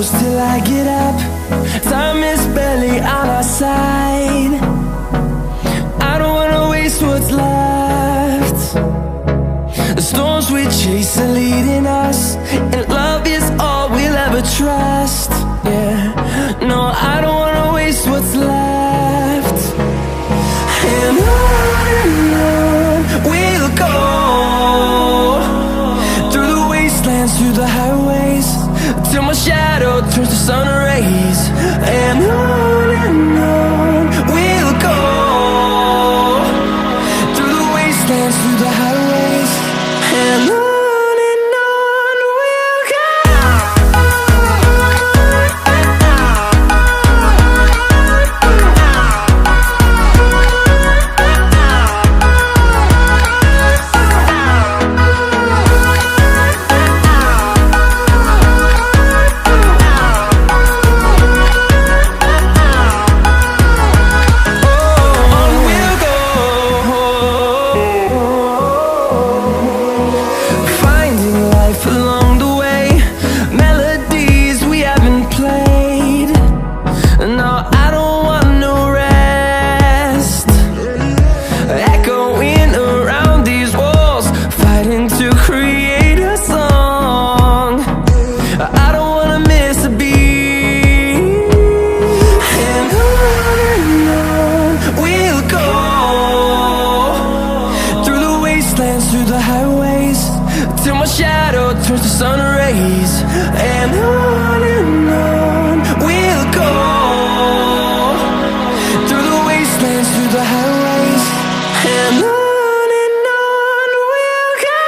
close till I get up. Time is barely on our side. I don't wanna waste what's left. The storms we chase are leading us, and love is all we'll ever trust. Yeah, no, I don't wanna waste what's left. And on we'll go, through the wastelands, through the highways, till my shadow turns to sun rays. And on we'll go, through the wastelands, through the highways, and on we'll go. Through the highways, till my shadow turns to sun rays. And on we'll go, through the wastelands, through the highways, and on we'll go.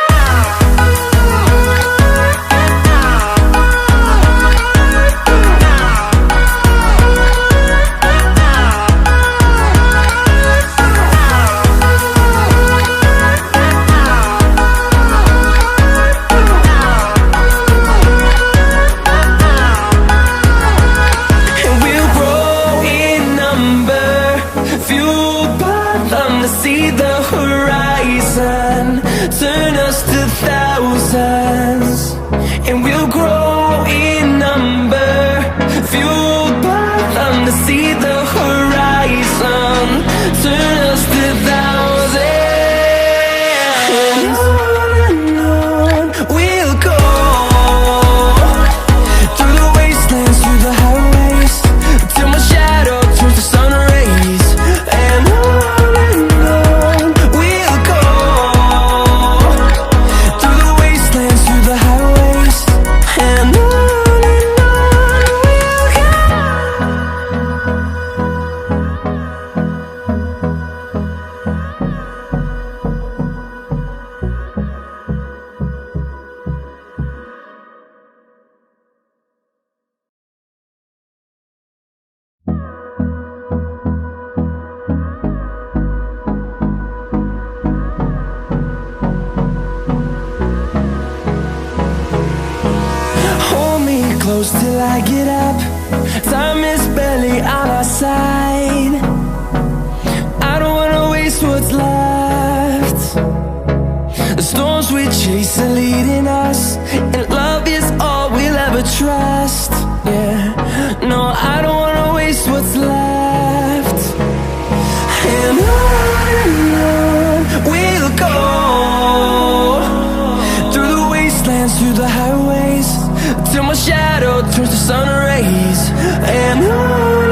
See the horizon, turn us to thousands, and we'll grow in number, fueled by them. To see the horizon, turn us to thousands, and on we'll go, through the wastelands, through the highways, till my shadow turns to sun rays. And close till I get up. Time is barely on our side. I don't wanna waste what's left. The storms we chase are leading us, and love is all we'll ever trust. Yeah, no, I don't wanna waste what's left. And on we'll go, through the wastelands, through the highways, till my shadow turns to sun rays. And on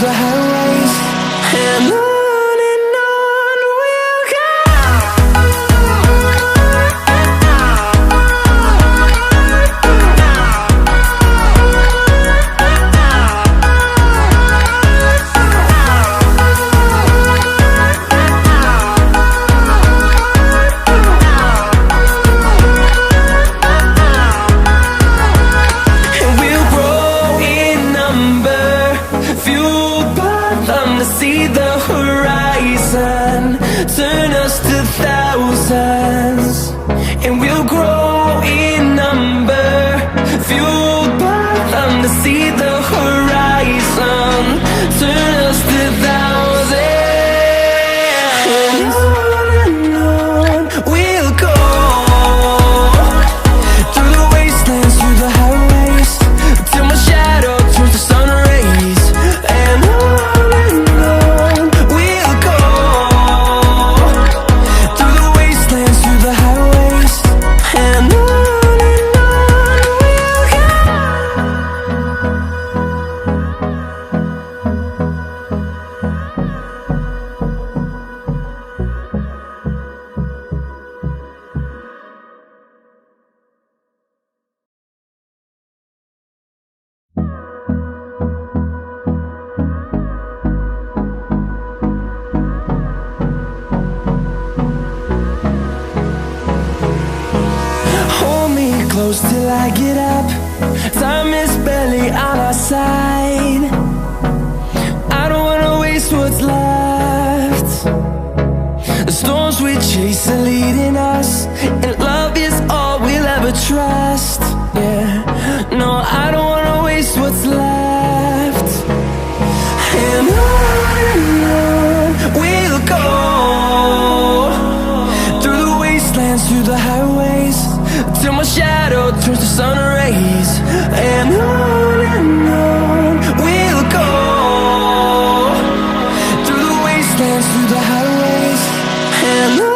the highways, and on we'll go. See the horizon turn us to thousands, and we'll grow in number, fueled by them. To see the horizon turn us to thousands, and on we'll go, through the wastelands, through the highways, till my shadow turns to sun rays, and on close till I get up. Time is barely on our side. I don't wanna waste what's left. The storms we chase are leading us, and love is all we'll ever trust. Yeah, no, I don't wanna waste what's left. And on we'll go, through the wastelands, through the highways, till my shadow turns to sun rays, and on we'll go, through the wastelands, through the highways, and on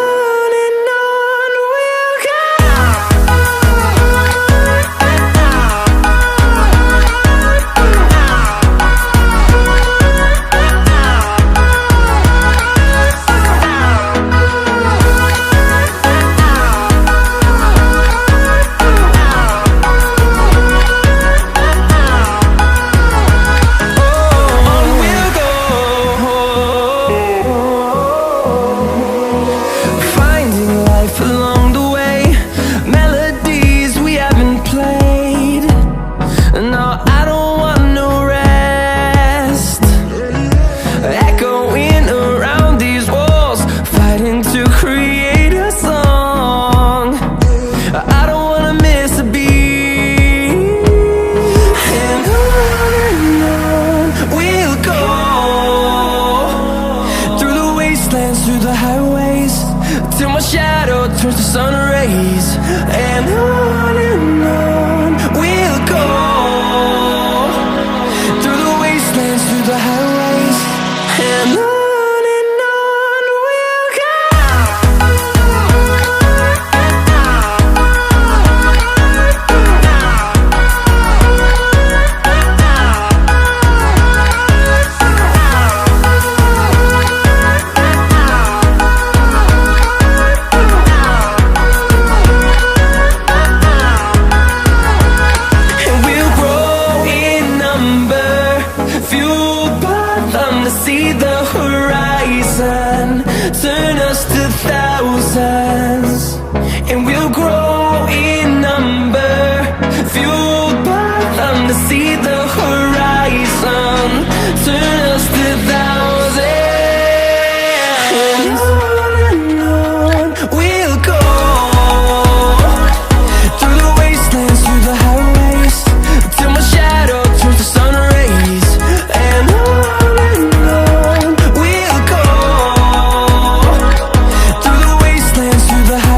we'll go. Through the highways, till my shadow turns to sun rays, and on we'll go, through the wastelands, through the highways, and on we'll go. See the horizon turn us to thousands, and we'll grow in number, fueled by them. To see the horizon turn us to thousands, and on we'll go, through the wastelands, through the highways, till my shadow turns to sun rays, and on we'll go, through the wastelands, through the highways.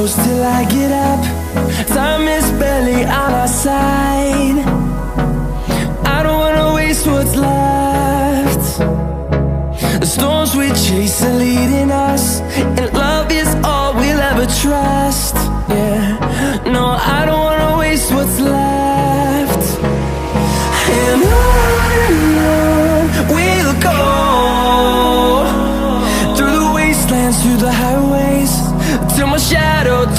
knows till I get up. Time is barely on our side. I don't wanna waste what's left. The storms we chase are leading us, and love is all we'll ever trust. Yeah, no, I don't wanna waste what's left. And on we'll go, through the wastelands, through the highways, till my shadow turns